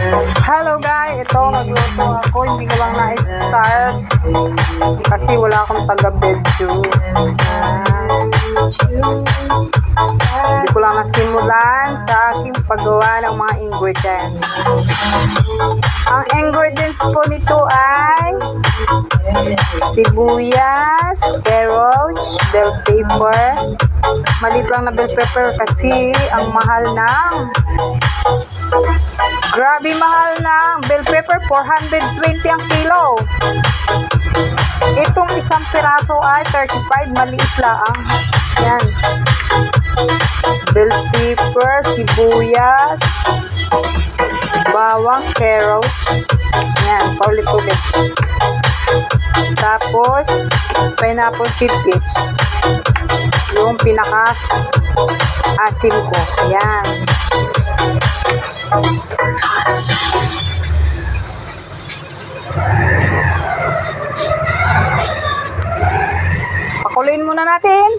Hello guys, ito nagluto ako, hindi ko lang na-start kasi wala akong taga-video. Hindi ko lang nasimulan sa aking paggawa ng mga ingredients. Ang ingredients po nito ay sibuyas, carrots, bell pepper. Maliit lang na bell pepper kasi ang mahal ng grabe mahal ng bell pepper, 420 ang kilo. Itong isang piraso ay 35, maliit lang. Yan. Bell pepper, sibuyas, bawang, carrots. Yan, paulit-ulit. Tapos, pineapple tidbits. Yung pinaka-asim ko. Yan. Pakuluin muna natin.